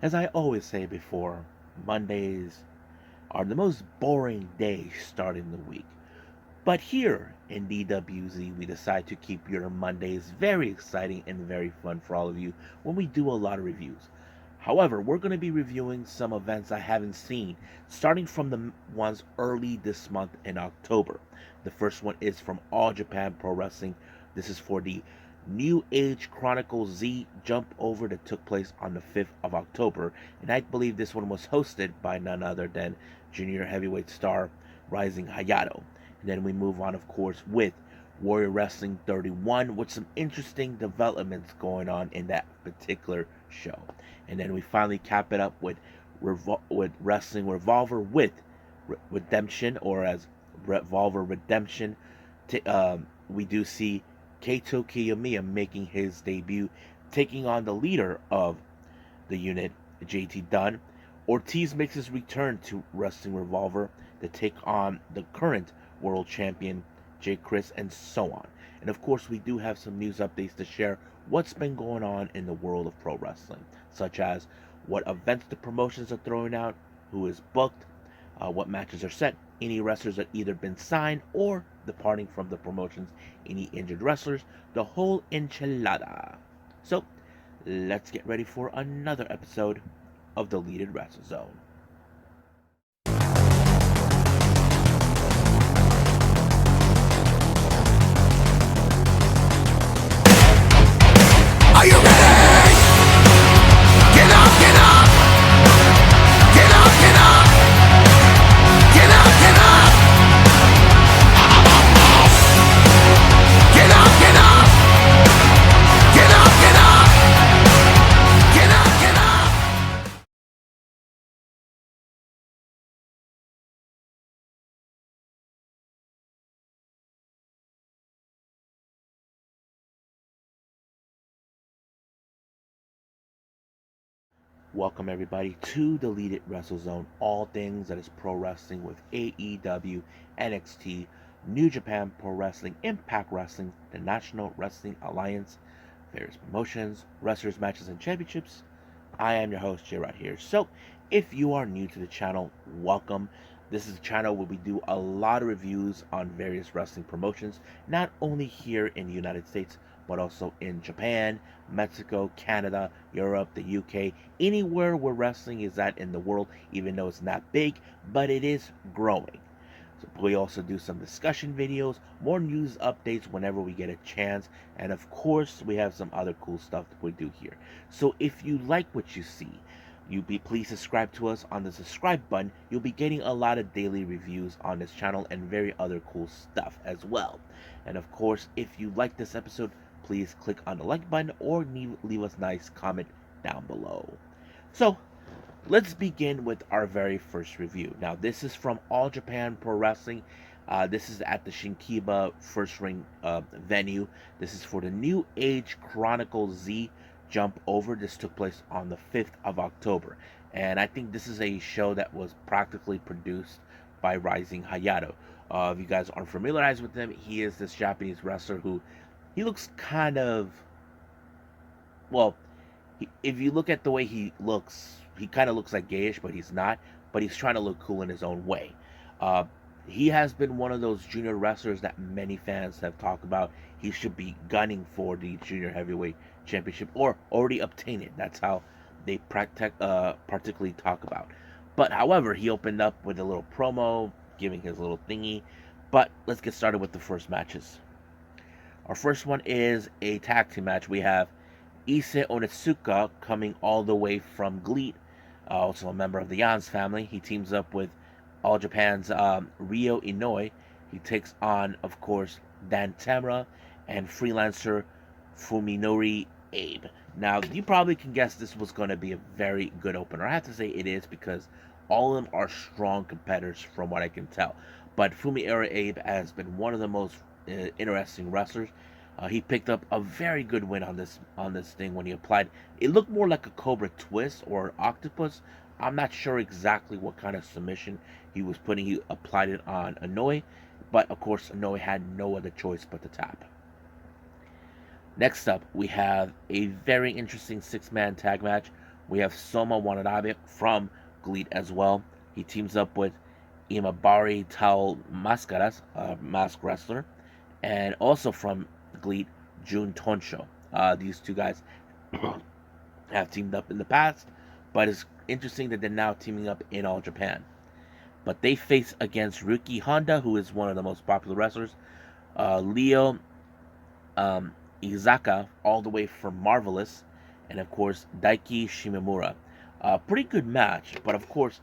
As I always say before, Mondays are the most boring day starting the week. But here in DWZ, we decide to keep your Mondays very exciting and very fun for all of you when we do a lot of reviews. However, we're going to be reviewing some events I haven't seen, starting from the ones early this month in October. The first one is from All Japan Pro Wrestling. This is for the new Age Chronicle Z jump over that took place on the 5th of October, and I believe this one was hosted by none other than junior heavyweight star Rising Hayato. And then we move on, of course, with Warrior Wrestling 31, with some interesting developments going on in that particular show. And then we finally cap it up with Wrestling Revolver with Redemption, or as Revolver Redemption. We do see Kaito Kiyomiya making his debut, taking on the leader of the unit, JT Dunn. Ortiz makes his return to Wrestling Revolver to take on the current world champion, Jay Chris, and so on. And of course, we do have some news updates to share what's been going on in the world of pro wrestling, such as what events the promotions are throwing out, who is booked, what matches are set, any wrestlers that either been signed or departing from the promotions, any injured wrestlers, the whole enchilada. So, let's get ready for another episode of the Deleted Wrestle Zone. Are you ready? Get up, get up! Get up, get up! Get up, get up! Get up, get up! Get up, get up! Get up, get up! Welcome everybody to the Deleted Wrestle Zone, all things that is pro wrestling with AEW, NXT, New Japan Pro Wrestling, Impact Wrestling, the National Wrestling Alliance, various promotions, wrestlers, matches, and championships. I am your host, Jay, right here. So, if you are new to the channel, welcome. This is a channel where we do a lot of reviews on various wrestling promotions, not only here in the United States, but also in Japan, Mexico, Canada, Europe, the UK, anywhere where wrestling is at in the world, even though it's not big, but it is growing. So we also do some discussion videos, more news updates whenever we get a chance, and of course, we have some other cool stuff that we do here. So if you like what you see, please subscribe to us on the subscribe button. You'll be getting a lot of daily reviews on this channel and very other cool stuff as well. And of course, if you like this episode, please click on the like button or leave us a nice comment down below. So, let's begin with our very first review. Now, this is from All Japan Pro Wrestling. This is at the Shinkiba First Ring venue. This is for the new Age Chronicle Z jump over. This took place on the 5th of October. And I think this is a show that was practically produced by Rising Hayato. If you guys aren't familiarized with him, he is this Japanese wrestler who he looks kind of, well, if you look at the way he looks, he kind of looks like gayish, but he's not. But he's trying to look cool in his own way. He has been one of those junior wrestlers that many fans have talked about. He should be gunning for the junior heavyweight championship or already obtain it. That's how they particularly talk about. But however, he opened up with a little promo, giving his little thingy. But let's get started with the first matches. Our first one is a tag team match. We have Issei Onitsuka coming all the way from GLEAT, also a member of the Yans family. He teams up with All Japan's Ryo Inoue. He takes on, of course, Dan Tamura and freelancer Fuminori Abe. Now, you probably can guess this was going to be a very good opener. I have to say it is because all of them are strong competitors from what I can tell. But Fuminori Abe has been one of the most interesting wrestlers. He picked up a very good win on this thing when he applied. It looked more like a Cobra Twist or Octopus. I'm not sure exactly what kind of submission he was putting. He applied it on Inoue, but of course Inoue had no other choice but to tap. Next up, we have a very interesting six-man tag match We have Soma Watanabe from GLEAT as well. He teams up with Imabari Tal Mascaras, a mask wrestler, and also from GLEAT, Jun Tonsho. These two guys have teamed up in the past, but it's interesting that they're now teaming up in All Japan. But they face against Ryuki Honda, who is one of the most popular wrestlers, Leo Izaka, all the way from Marvelous, and of course Daiki Shimamura. Pretty good match, but of course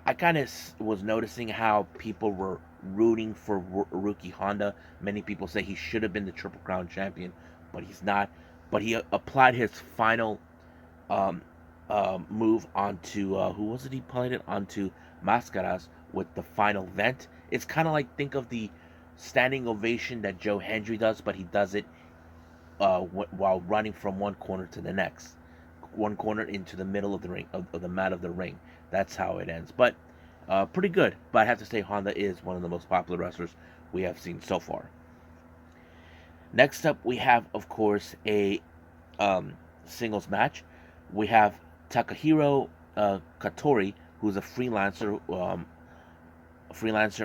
I kind of was noticing how people were rooting for Ryuki Honda. Many people say he should have been the Triple Crown champion, but he's not. But he applied his final um, move onto who was it? He applied it onto Mascaras with the final vent. It's kind of like, think of the standing ovation that Joe Hendry does, but he does it while running from one corner to the next, one corner into the middle of the ring, of the mat of the ring. That's how it ends. But pretty good. But I have to say, Honda is one of the most popular wrestlers we have seen so far. Next up, we have, of course, a singles match. We have Takahiro Katori, who's a freelancer,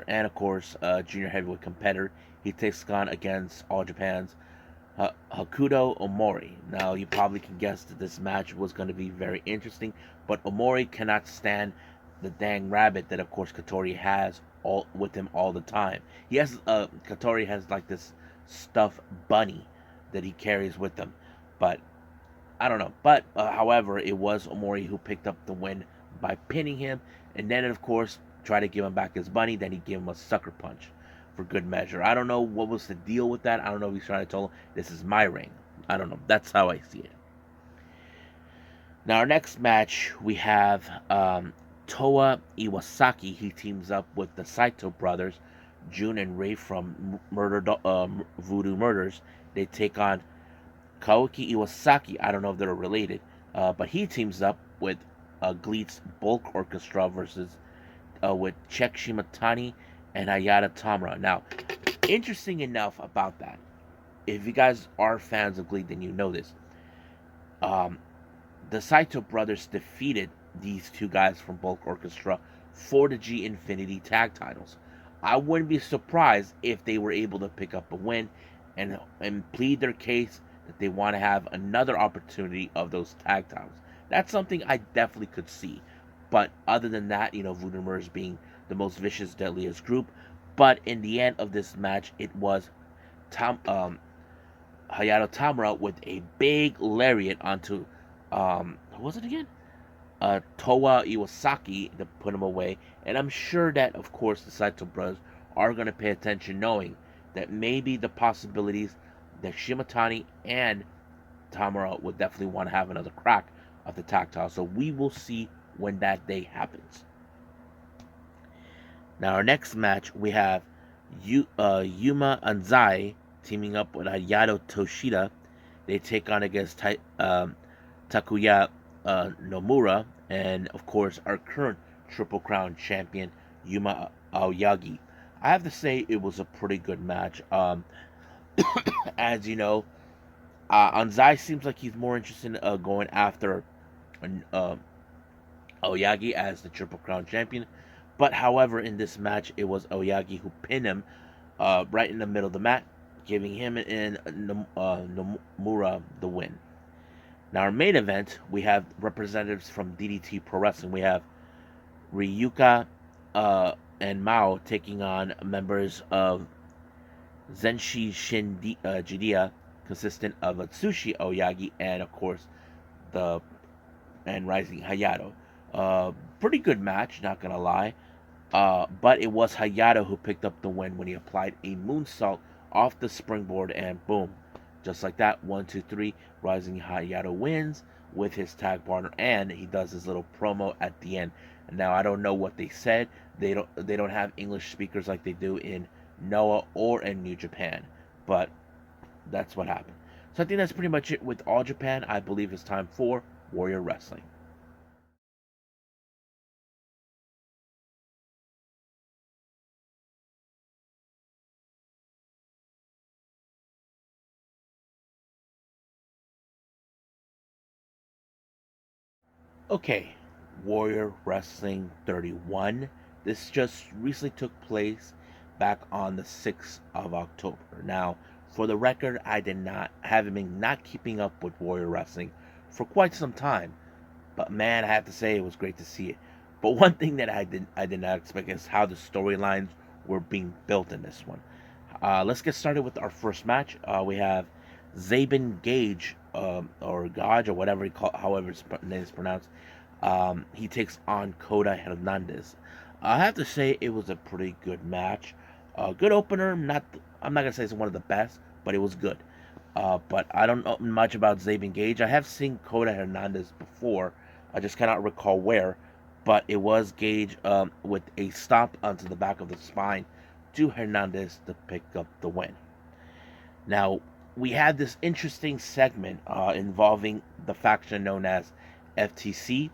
and of course, junior heavyweight competitor. He takes on against All Japan's Hakuto Omori. Now, you probably can guess that this match was going to be very interesting, but Omori cannot stand the dang rabbit that, of course, Katori has all with him all the time. Katori has like this stuffed bunny that he carries with him, but I don't know. But however, it was Omori who picked up the win by pinning him, and then of course tried to give him back his bunny. Then he gave him a sucker punch for good measure. I don't know what was the deal with that. I don't know if he's trying to tell him this is my ring. I don't know. That's how I see it. Now our next match we have Toa Iwasaki. He teams up with the Saito brothers, Jun and Ray from Voodoo Murders. They take on Kaoki Iwasaki. I don't know if they're related, but he teams up with GLEAT's Bulk Orchestra versus with Chek Shimatani and Hayata Tamura. Now, interesting enough about that, if you guys are fans of GLEAT, then you know this. The Saito brothers defeated these two guys from Bulk Orchestra for the G Infinity tag titles. I wouldn't be surprised if they were able to pick up a win and plead their case that they want to have another opportunity of those tag titles. That's something I definitely could see. But other than that, Voodoo Murders being the most vicious, deadliest group. But in the end of this match, it was Hayato Tamura with a big lariat onto, who was it again? Toa Iwasaki to put him away. And I'm sure that, of course, the Saito brothers are going to pay attention, knowing that maybe the possibilities that Shimatani and Tamura would definitely want to have another crack of the tactile. So we will see when that day happens. Now our next match we have Yuma Anzai teaming up with Hayato Toshida. They take on against Takuya Nomura and of course our current Triple Crown champion Yuma Aoyagi. I have to say it was a pretty good match. As you know, Anzai seems like he's more interested in going after Aoyagi as the Triple Crown champion. But however, in this match, it was Aoyagi who pinned him right in the middle of the mat, giving him and Nomura the win. Now, our main event, we have representatives from DDT Pro Wrestling. We have Ryuka and Mao taking on members of Zenshi Shin Judea, consistent of Atsushi Aoyagi and, of course, the Rising Hayato. Pretty good match, not gonna lie. But it was Hayato who picked up the win when he applied a moonsault off the springboard, and boom, just like that, 1, 2, 3, Rising Hayato wins with his tag partner, and he does his little promo at the end. And now I don't know what they said. They don't have English speakers like they do in Noah or in New Japan, but that's what happened. So I think that's pretty much it with All Japan. I believe it's time for Warrior Wrestling. Okay, Warrior Wrestling 31. This just recently took place back on the 6th of October. Now, for the record, I did not haven't been not keeping up with Warrior Wrestling for quite some time. But man, I have to say it was great to see it. But one thing that I did not expect is how the storylines were being built in this one. Let's get started with our first match. We have Zabin Gage, or Gage, or whatever however his name is pronounced. He takes on Coda Hernandez. I have to say it was a pretty good match. Good opener. I'm not gonna say it's one of the best, but it was good. But I don't know much about Zabin Gage. I have seen Coda Hernandez before. I just cannot recall where. But it was Gage with a stomp onto the back of the spine to Hernandez to pick up the win. Now, we had this interesting segment involving the faction known as FTC,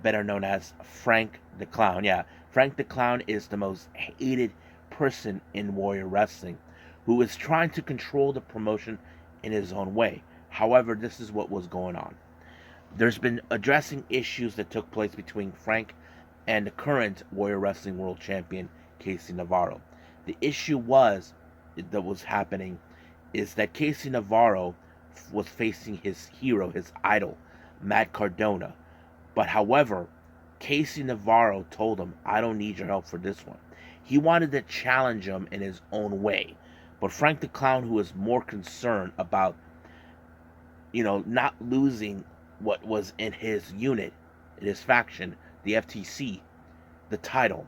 better known as Frank the Clown. Yeah, Frank the Clown is the most hated person in Warrior Wrestling, who is trying to control the promotion in his own way. However, this is what was going on. There's been addressing issues that took place between Frank and the current Warrior Wrestling World Champion, Casey Navarro. The issue that was happening is that Casey Navarro was facing his hero, his idol, Matt Cardona. But however, Casey Navarro told him, I don't need your help for this one. He wanted to challenge him in his own way. But Frank the Clown, who was more concerned about, not losing what was in his unit, in his faction, the FTC, the title.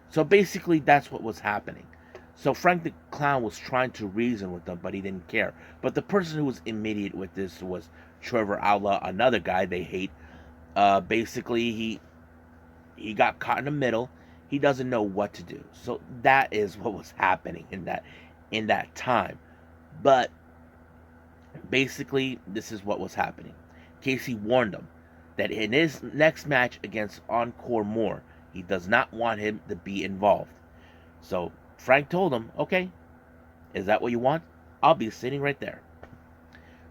So basically, that's what was happening. So Frank the Clown was trying to reason with them, but he didn't care. But the person who was immediate with this was Trevor Outlaw, another guy they hate. Basically, he got caught in the middle. He doesn't know what to do. So that is what was happening in that time. But basically, this is what was happening. Casey warned him that in his next match against Encore Moore, he does not want him to be involved. So Frank told him, okay, is that what you want? I'll be sitting right there.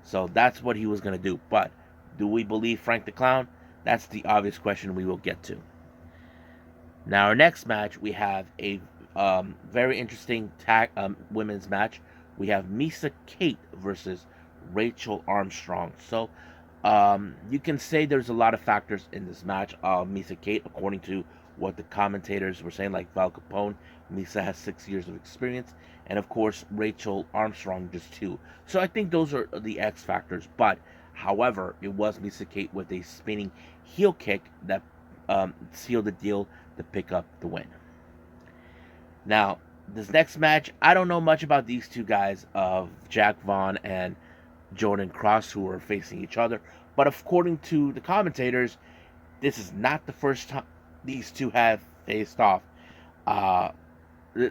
So that's what he was going to do. But do we believe Frank the Clown? That's the obvious question we will get to. Now, our next match, we have a very interesting women's match. We have Misa Kate versus Rachel Armstrong. So you can say there's a lot of factors in this match. Misa Kate, according to what the commentators were saying, like Val Capone, Misa has 6 years of experience, and of course Rachel Armstrong just 2. So I think those are the X factors. But however, it was Misa Kate with a spinning heel kick that sealed the deal to pick up the win. Now, this next match, I don't know much about these two guys, of Jack Vaughn and Jordan Cross, who are facing each other. But according to the commentators, this is not the first time these two have faced off.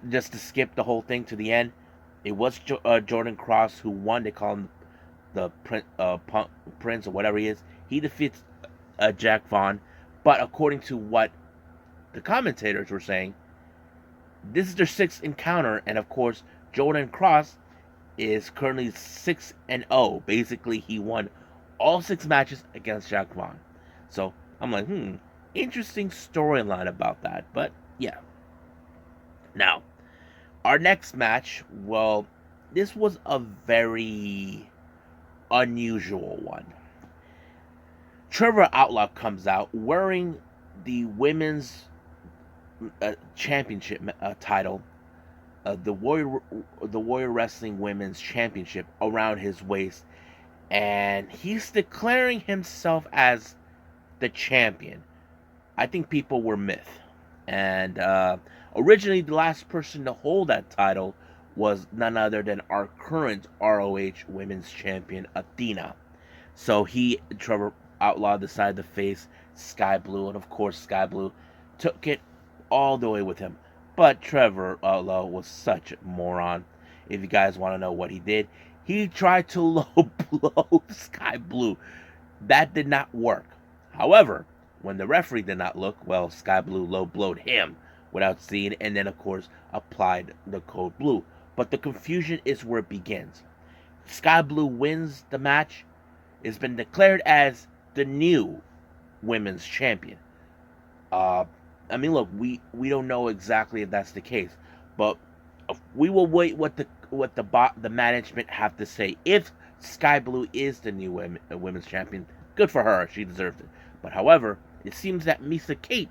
Just to skip the whole thing to the end, it was Jordan Cross who won. They call him the Prince or whatever he is. He defeats Jack Vaughn. But according to what the commentators were saying, this is their 6th encounter, and of course, Jordan Cross is currently 6-0. Basically, he won all 6 matches against Jack Vaughn. So I'm like, interesting storyline about that. But yeah. Now, our next match, well, this was a very unusual one. Trevor Outlaw comes out wearing the women's championship title, the Warrior Wrestling Women's Championship, around his waist, and he's declaring himself as the champion. I think people were myth, and originally the last person to hold that title was none other than our current ROH Women's Champion, Athena. So Trevor Outlaw, decided to face Sky Blue, and of course Sky Blue took it all the way with him. But Trevor Outlaw was such a moron. If you guys want to know what he did, he tried to low blow Sky Blue. That did not work. However, when the referee did not look, well, Sky Blue low blowed him without seeing, and then of course applied the code blue. But the confusion is where it begins. Sky Blue wins the match. It's been declared as the new women's champion. Uh, I mean, look, we don't know exactly if that's the case, but we will wait what the management have to say. If Sky Blue is the new women's champion, good for her. She deserves it. But however, it seems that Misa Kate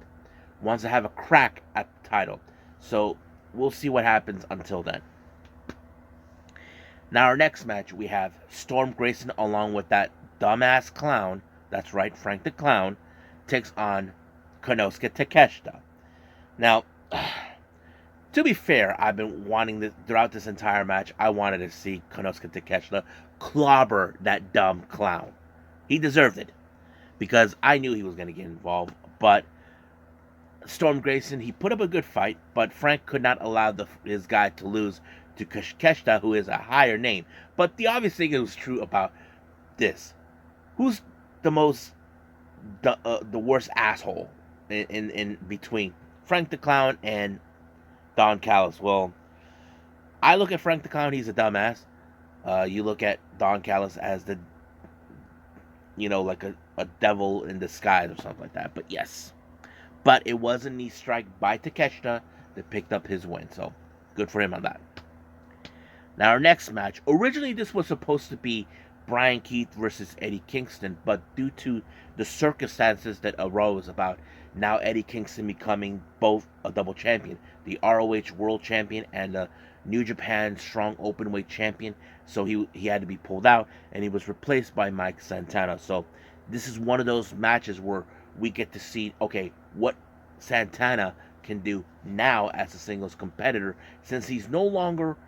wants to have a crack at the title. So we'll see what happens until then. Now, our next match, we have Storm Grayson along with that dumbass clown. That's right, Frank the Clown takes on Konosuke Takeshita. Now, to be fair, I've been wanting this throughout this entire match. I wanted to see Konosuke Takeshita clobber that dumb clown. He deserved it because I knew he was going to get involved. But Storm Grayson, he put up a good fight, but Frank could not allow his guy to lose to Takeshita, who is a higher name. But the obvious thing is true about this: who's the worst asshole in between Frank the Clown and Don Callis? Well, I look at Frank the Clown; he's a dumbass. You look at Don Callis as like a devil in disguise or something like that. But yes, but it was a knee strike by Takeshita that picked up his win. So good for him on that. Now, our next match, originally this was supposed to be Brian Keith versus Eddie Kingston, but due to the circumstances that arose about now Eddie Kingston becoming both a double champion, the ROH World Champion and the New Japan Strong Openweight Champion, so he had to be pulled out, and he was replaced by Mike Santana. So this is one of those matches where we get to see, okay, what Santana can do now as a singles competitor, since he's no longer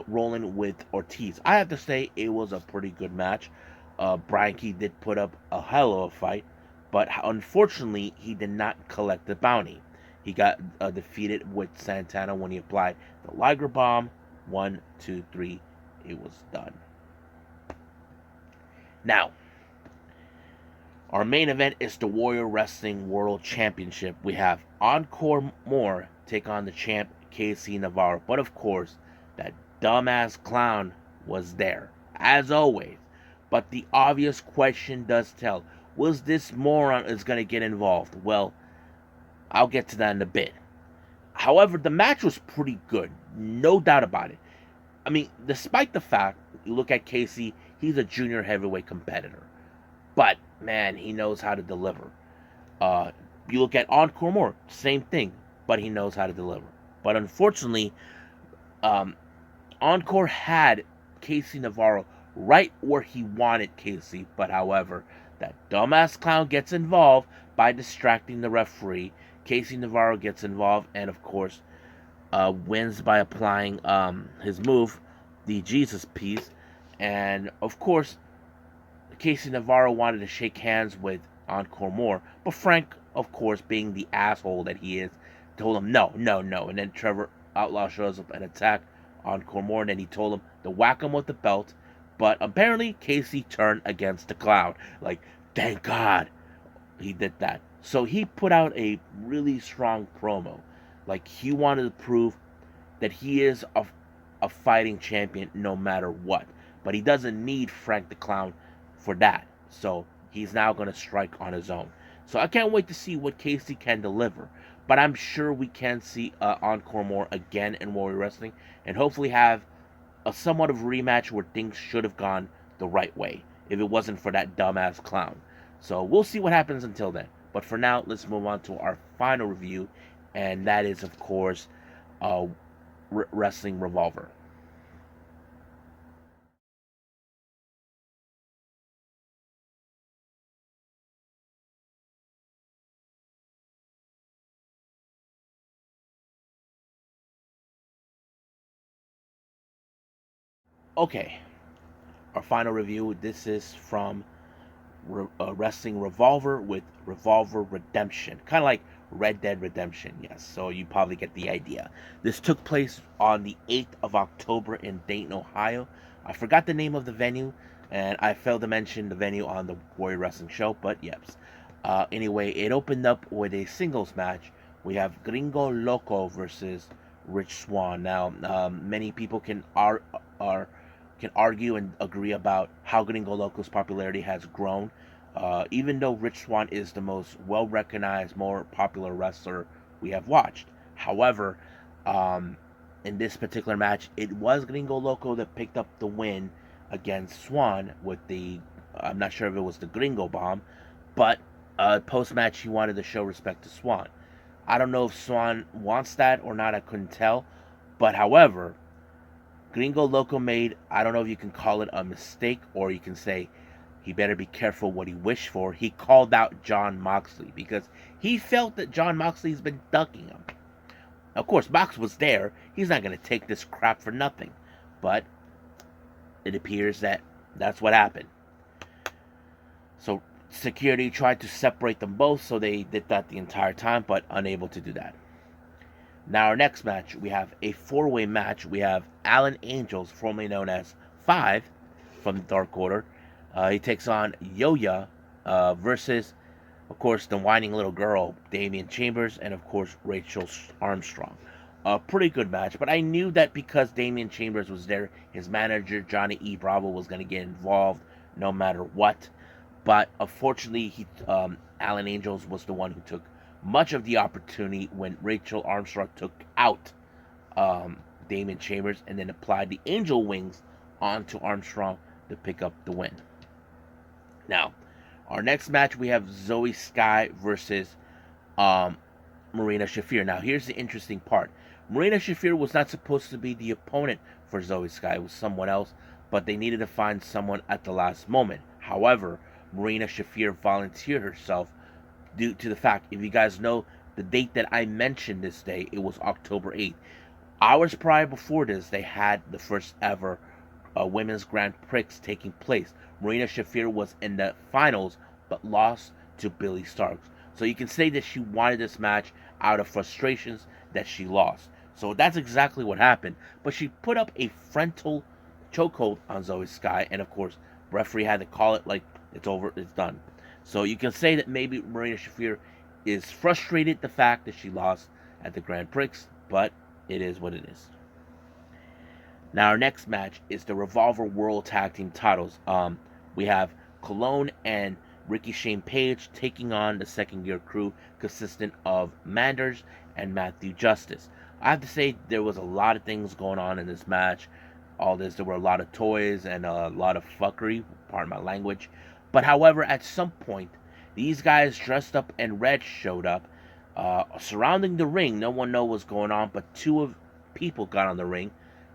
rolling with Ortiz. I have to say it was a pretty good match. Brian Keith did put up a hell of a fight, but unfortunately he did not collect the bounty. He got defeated with Santana when he applied the Liger Bomb. 1, 2, 3. It was done. Now, our main event is the Warrior Wrestling World Championship. We have Encore Moore take on the champ KC Navarro, but of course that dumbass clown was there, as always. But the obvious question does tell: was this moron is going to get involved? Well, I'll get to that in a bit. However, the match was pretty good, no doubt about it. I mean, despite the fact, you look at Casey, he's a junior heavyweight competitor. But, man, he knows how to deliver. You look at Encore Moore, same thing, but he knows how to deliver. But unfortunately, Encore had Casey Navarro right where he wanted Casey, but however, that dumbass clown gets involved by distracting the referee. Casey Navarro gets involved and, of course, wins by applying his move, the Jesus piece. And, of course, Casey Navarro wanted to shake hands with Encore Moore, but Frank, of course, being the asshole that he is, told him no, no, no. And then Trevor Outlaw shows up and attacked Encore Moore, and then he told him to whack him with the belt. But apparently, Casey turned against the clown. Like, thank God he did that. So he put out a really strong promo. Like, he wanted to prove that he is a fighting champion no matter what. But he doesn't need Frank the Clown for that. So he's now going to strike on his own. So I can't wait to see what Casey can deliver. But I'm sure we can see Encore Moore again in Warrior Wrestling, and hopefully have a somewhat of a rematch where things should have gone the right way if it wasn't for that dumbass clown. So we'll see what happens until then. But for now, let's move on to our final review, and that is, of course, Wresting Revolver. Okay, our final review. This is from Wresting Revolver with Revolver Redemption. Kind of like Red Dead Redemption, yes. So you probably get the idea. This took place on the 8th of October in Dayton, Ohio. I forgot the name of the venue, and I failed to mention the venue on the Warrior Wrestling show, but yes. Anyway, it opened up with a singles match. We have Gringo Loco versus Rich Swann. Now, many people can argue and agree about how Gringo Loco's popularity has grown even though Rich Swann is the most well-recognized, more popular wrestler we have watched. However, um, in this particular match, it was Gringo Loco that picked up the win against Swan with the, I'm not sure if it was the Gringo Bomb, but post-match he wanted to show respect to Swan. I don't know if Swan wants that or not, I couldn't tell. But however, Gringo Loco made, I don't know if you can call it a mistake or you can say he better be careful what he wished for. He called out Jon Moxley because he felt that Jon Moxley's been ducking him. Of course, Mox was there. He's not going to take this crap for nothing. But it appears that that's what happened. So security tried to separate them both, so they did that the entire time, but unable to do that. Now our next match, we have a four-way match. We have Alan Angels, formerly known as Five, from the Dark Order. He takes on Yo-Ya versus, of course, the whining little girl, Damian Chambers, and, of course, Rachel Armstrong. A pretty good match, but I knew that because Damian Chambers was there, his manager, Johnny E. Bravo, was going to get involved no matter what. But unfortunately, Alan Angels was the one who took much of the opportunity when Rachel Armstrong took out Damian Chambers and then applied the Angel Wings onto Armstrong to pick up the win. Now, our next match, we have Zoe Sky versus Marina Shafir. Now, here's the interesting part. Marina Shafir was not supposed to be the opponent for Zoe Sky. It was someone else, but they needed to find someone at the last moment. However, Marina Shafir volunteered herself due to the fact, if you guys know the date that I mentioned this day, it was October 8th. Hours prior before this, they had the first ever Women's Grand Prix taking place. Marina Shafir was in the finals, but lost to Billy Starks. So you can say that she wanted this match out of frustrations that she lost. So that's exactly what happened. But she put up a frontal chokehold on Zoe Sky, and of course, referee had to call it like it's over, it's done. So you can say that maybe Marina Shafir is frustrated the fact that she lost at the Grand Prix, but it is what it is. Now our next match is the Revolver World Tag Team titles. We have Cologne and Ricky Shane Page taking on the Second Gear Crew, consistent of Manders and Matthew Justice. I have to say there was a lot of things going on in this match. There were a lot of toys and a lot of fuckery, pardon my language. But however, at some point, these guys dressed up in red showed up. Surrounding the ring, no one knew what was going on, but people got on the ring.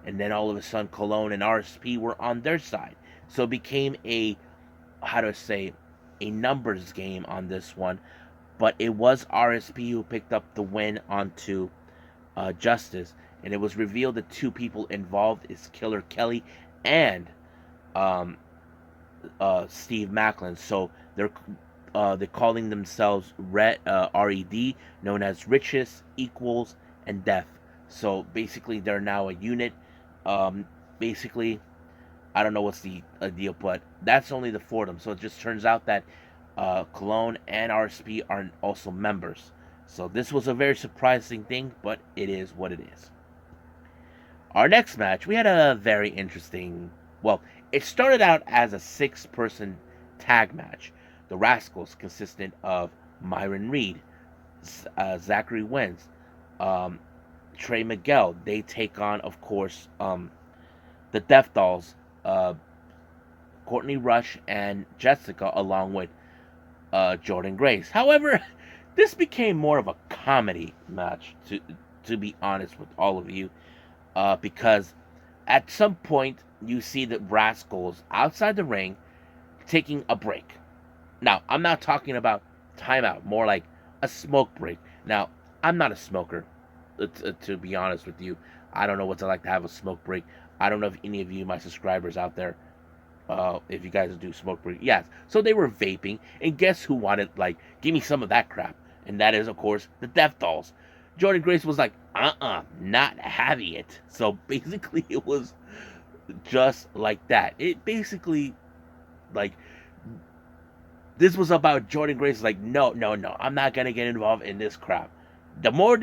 And then all of a sudden, Cologne and RSP were on their side. So it became a numbers game on this one. But it was RSP who picked up the win onto Justice. And it was revealed the two people involved is Killer Kelly and Steve Macklin. So they're calling themselves RED, known as Riches, Equals, and Death. So basically, they're now a unit. Basically, I don't know what's the deal, but that's only the four of them. So it just turns out that Cologne and RSP are also members. So this was a very surprising thing, but it is what it is. Our next match, we had a very interesting... Well, it started out as a 6-person tag match. The Rascals consisted of Myron Reed, Zachary Wentz, Trey Miguel. They take on, of course, the Death Dolls, Courtney Rush and Jessica, along with Jordan Grace. However, this became more of a comedy match, to be honest with all of you, because at some point you see the Rascals outside the ring taking a break. Now, I'm not talking about timeout, more like a smoke break. Now, I'm not a smoker, to be honest with you. I don't know what it's like to have a smoke break. I don't know if any of you, my subscribers out there, if you guys do smoke break. Yes. So they were vaping, and guess who wanted, give me some of that crap? And that is, of course, the Death Dolls. Jordan Grace was like, not having it. So basically, it was just like that. It basically, this was about Jordan Grace, no, I'm not going to get involved in this crap. The more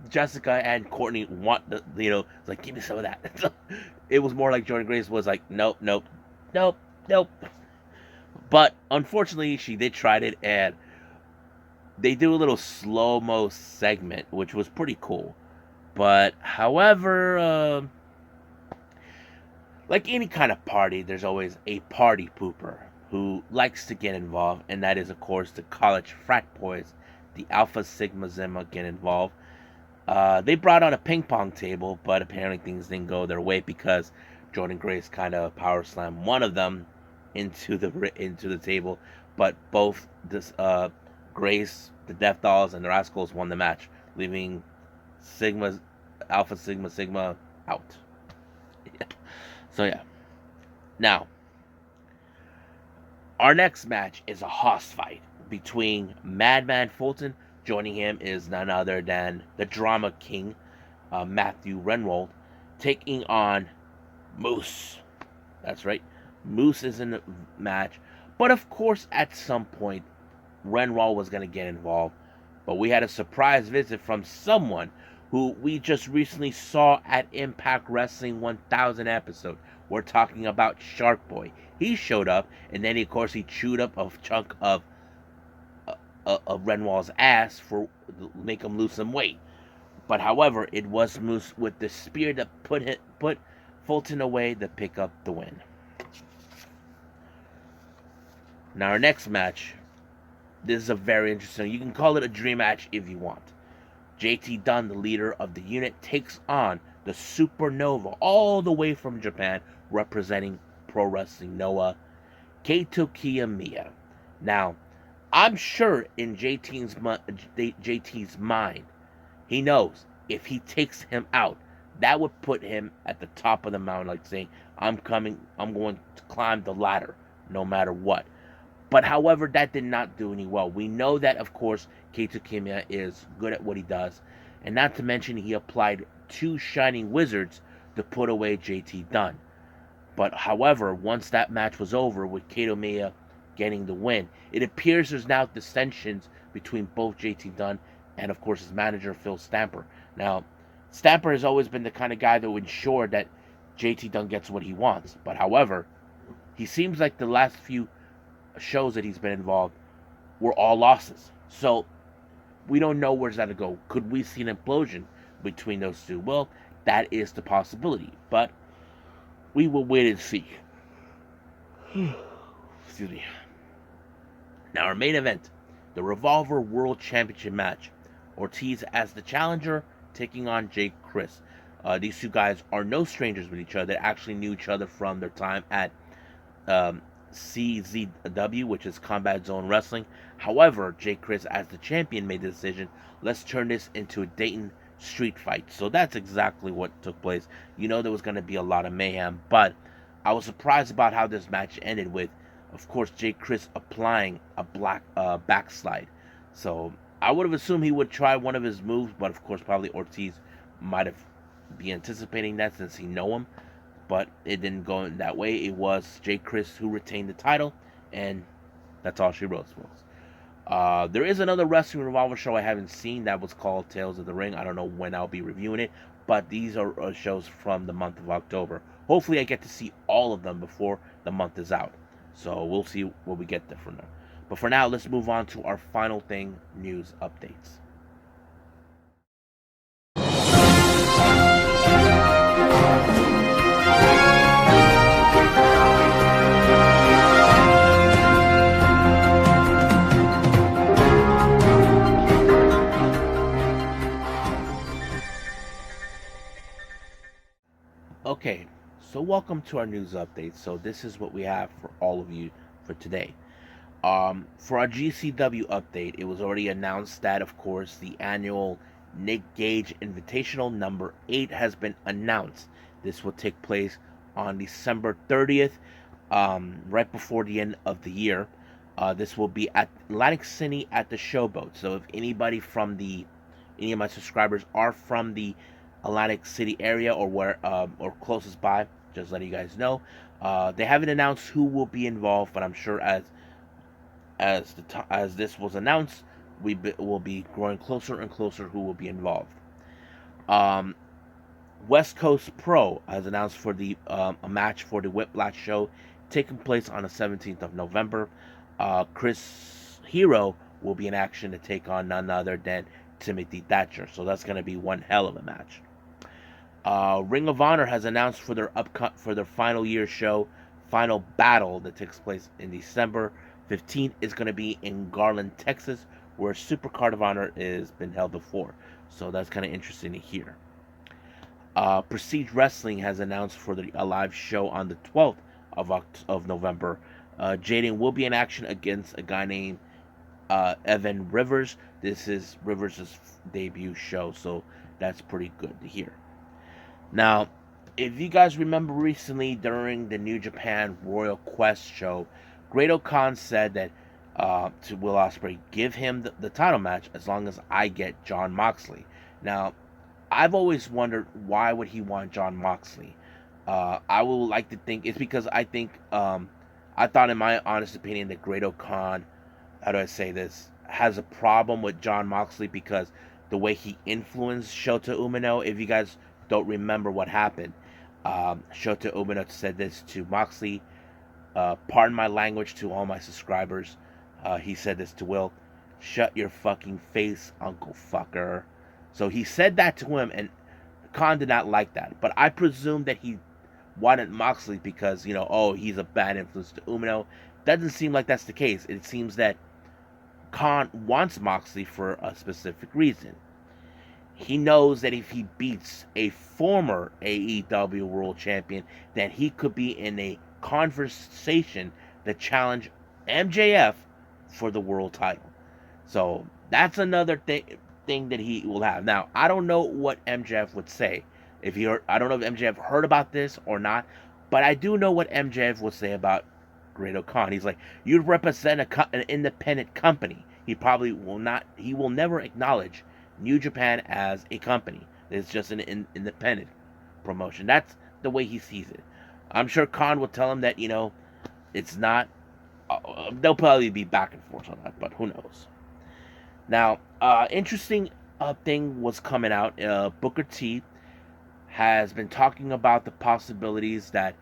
Jessica and Courtney want, give me some of that. It was more like Jordan Grace was like, nope. But unfortunately, she did try it, and they do a little slow-mo segment, which was pretty cool. But however, like any kind of party, there's always a party pooper who likes to get involved, and that is, of course, the college frat boys, the Alpha Sigma Zimma, get involved. They brought out a ping pong table, but apparently things didn't go their way because Jordan Grace kind of power slammed one of them into the table, but both this Grace, the Death Dolls, and the Rascals won the match, leaving Sigma, Alpha Sigma Sigma out. So yeah. Now, our next match is a hoss fight between Madman Fulton. Joining him is none other than the Drama King, Matthew Renwold, taking on Moose. That's right. Moose is in the match. But of course, at some point, Renwold was going to get involved. But we had a surprise visit from someone who we just recently saw at Impact Wrestling 1000 episode. We're talking about Shark Boy. He showed up, and then of course he chewed up a chunk of Renwald's ass for make him lose some weight. But however, it was Moose with the spear that put Fulton away to pick up the win. Now our next match, this is a very interesting. You can call it a dream match if you want. JT Dunn, the leader of the unit, takes on the Supernova, all the way from Japan, representing Pro Wrestling Noah, Kaito Kiyomiya. Now, I'm sure in JT's mind, he knows if he takes him out, that would put him at the top of the mountain, like saying, I'm going to climb the ladder, no matter what. But however, that did not do any well. We know that, of course, Kaito Kiyomiya is good at what he does. And not to mention, he applied 2 Shining Wizards to put away JT Dunn. But however, once that match was over with Kiyomiya getting the win, it appears there's now dissensions between both JT Dunn and, of course, his manager, Phil Stamper. Now, Stamper has always been the kind of guy that would ensure that JT Dunn gets what he wants. But however, he seems like the last few shows that he's been involved were all losses. So we don't know where's that to go. Could we see an implosion between those two? Well, that is the possibility, but we will wait and see. Excuse me. Now our main event, the Revolver World Championship match. Ortiz as the challenger, taking on Jake Chris. These two guys are no strangers with each other. They actually knew each other from their time at CZW, which is Combat Zone Wrestling. However, Jake Chris, as the champion, made the decision, let's turn this into a Dayton street fight. So that's exactly what took place. You know there was going to be a lot of mayhem, but I was surprised about how this match ended with, of course, Jake Chris applying a black backslide. So I would have assumed he would try one of his moves, but of course probably Ortiz might have been anticipating that since he know him. But it didn't go that way. It was Jake Chris who retained the title, and that's all she wrote, folks. There is another Wrestling Revolver show I haven't seen that was called Tales of the Ring. I don't know when I'll be reviewing it, but these are shows from the month of October. Hopefully I get to see all of them before the month is out. So we'll see what we get there from there. But for now, let's move on to our final thing, news updates. Okay, so welcome to our news update. So this is what we have for all of you for today. For our GCW update, it was already announced that, of course, the annual Nick Gage Invitational number 8 has been announced. This will take place on December 30th, right before the end of the year. This will be at Atlantic City at the Showboat. So if any of my subscribers are from the Atlantic City area or closest by, just letting you guys know. They haven't announced who will be involved, but I'm sure as this was announced, we will be growing closer and closer who will be involved. West Coast Pro has announced for a match for the Whiplash show taking place on the 17th of November. Chris Hero will be in action to take on none other than Timothy Thatcher. So that's going to be one hell of a match. Ring of Honor has announced for their final year show, Final Battle, that takes place in December 15th. Is going to be in Garland, Texas, where Supercard of Honor has been held before. So that's kind of interesting to hear. Prestige Wrestling has announced for a live show on the 12th of November. Jaden will be in action against a guy named Evan Rivers. This is Rivers' debut show, so that's pretty good to hear. Now, if you guys remember recently during the New Japan Royal Quest show, Great-O-Khan said that to Will Ospreay, give him the title match as long as I get Jon Moxley. Now, I've always wondered why would he want Jon Moxley. I would like to think it's because I think I thought, in my honest opinion, that Great-O-Khan, how do I say this, has a problem with Jon Moxley because the way he influenced Shota Umino. If you guys don't remember what happened, Shota Umino said this to Moxley. Pardon my language to all my subscribers. He said this to Will. Shut your fucking face, Uncle Fucker. So he said that to him, and Khan did not like that. But I presume that he wanted Moxley because, he's a bad influence to Umino. Doesn't seem like that's the case. It seems that Khan wants Moxley for a specific reason. He knows that if he beats a former AEW World Champion, that he could be in a conversation to challenge MJF for the world title. So that's another thing that he will have. Now, I don't know what MJF would say. I don't know if MJF heard about this or not, but I do know what MJF would say about Great-O-Khan. He's like, you represent an independent company. He probably will not. He will never acknowledge New Japan as a company. It's just an independent promotion. That's the way he sees it. I'm sure Khan will tell him that, it's not. They'll probably be back and forth on that, but who knows. Now, interesting thing was coming out. Booker T has been talking about the possibilities that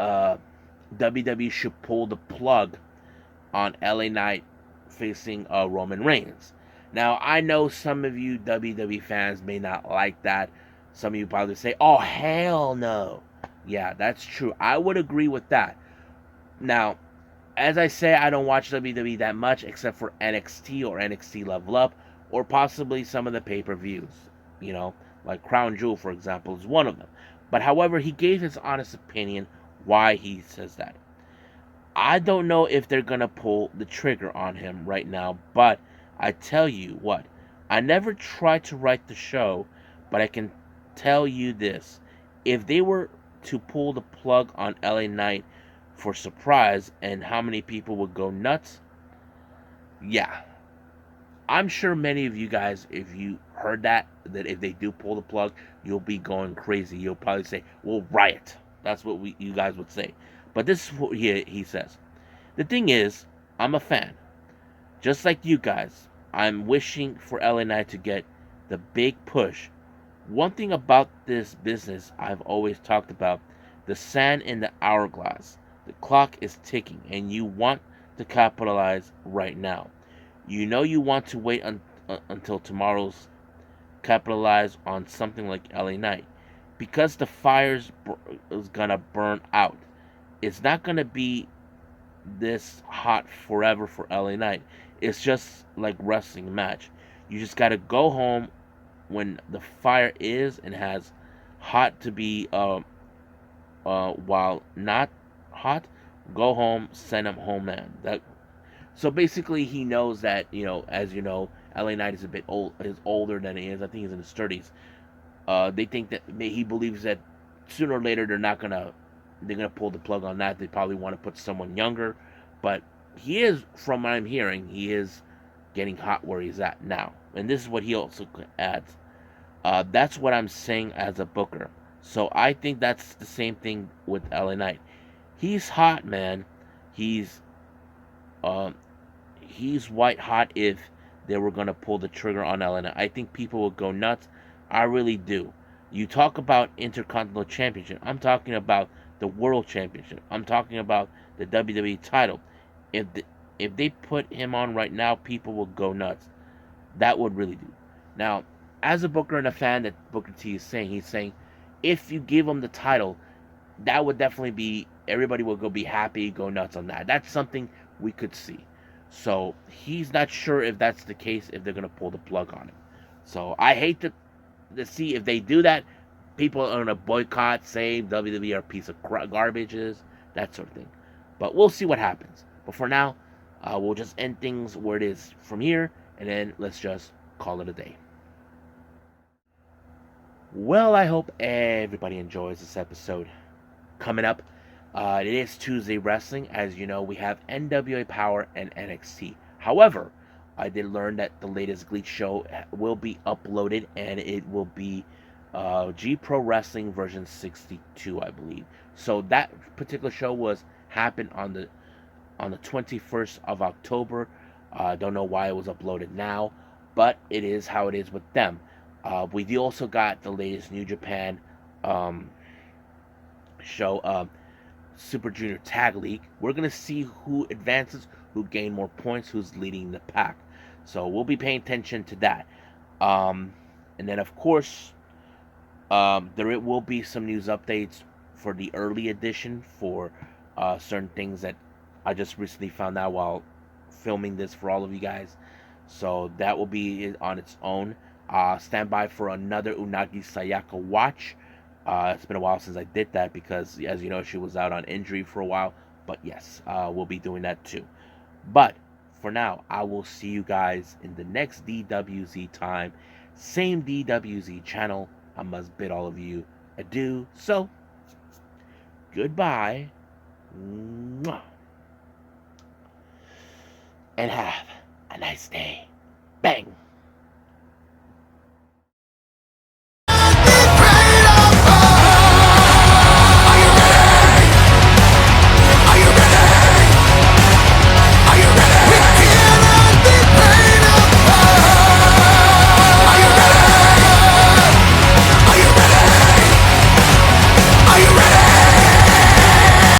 WWE should pull the plug on LA Knight facing Roman Reigns. Now, I know some of you WWE fans may not like that. Some of you probably say, oh, hell no. Yeah, that's true. I would agree with that. Now, as I say, I don't watch WWE that much except for NXT or NXT Level Up or possibly some of the pay-per-views. Like Crown Jewel, for example, is one of them. But however, he gave his honest opinion why he says that. I don't know if they're going to pull the trigger on him right now, but I tell you what, I never tried to write the show, but I can tell you this. If they were to pull the plug on LA Knight for surprise and how many people would go nuts, yeah. I'm sure many of you guys, if you heard that if they do pull the plug, you'll be going crazy. You'll probably say, well, riot. That's what you guys would say. But this is what he says. The thing is, I'm a fan. Just like you guys, I'm wishing for LA Knight to get the big push. One thing about this business I've always talked about, the sand in the hourglass. The clock is ticking, and you want to capitalize right now. You know you want to wait until tomorrow's capitalize on something like LA Knight. Because the fire's is going to burn out. It's not going to be this hot forever for LA Knight. It's just like wrestling a match. You just got to go home when the fire is and has hot to be, while not hot, go home, send him home, man. So basically, he knows that, as you know, LA Knight is a bit old, is older than he is. I think he's in his 30s. They think that he believes that sooner or later they're gonna pull the plug on that. They probably want to put someone younger, but he is, from what I'm hearing, he is getting hot where he's at now. And this is what he also adds. That's what I'm saying as a booker. So I think that's the same thing with LA Knight. He's hot, man. He's white hot if they were going to pull the trigger on LA Knight. I think people would go nuts. I really do. You talk about Intercontinental Championship. I'm talking about the World Championship. I'm talking about the WWE title. If they put him on right now, people will go nuts. That would really do. Now, as a booker and a fan that Booker T is saying, he's saying, if you give him the title, that would definitely be, everybody will go be happy, go nuts on that. That's something we could see. So he's not sure if that's the case, if they're gonna pull the plug on him. So I hate to see if they do that. People are gonna boycott, say WWE are a piece of garbages, that sort of thing. But we'll see what happens. But for now, we'll just end things where it is from here, and then let's just call it a day. Well, I hope everybody enjoys this episode. Coming up, it is Tuesday Wrestling. As you know, we have NWA Power and NXT. However, I did learn that the latest Gleek show will be uploaded, and it will be G Pro Wrestling version 62, I believe. So that particular show happened on the 21st of October. Don't know why it was uploaded now, but it is how it is with them. We also got the latest New Japan show, Super Junior Tag League. We're gonna see who advances, who gain more points, who's leading the pack. So we'll be paying attention to that. And then of course, there will be some news updates for the early edition for certain things that I just recently found out while filming this for all of you guys. So that will be on its own. Stand by for another Unagi Sayaka watch. It's been a while since I did that because, as you know, she was out on injury for a while. But yes, we'll be doing that too. But for now, I will see you guys in the next DWZ time. Same DWZ channel. I must bid all of you adieu. So, goodbye. Mwah. And have a nice day. Bang.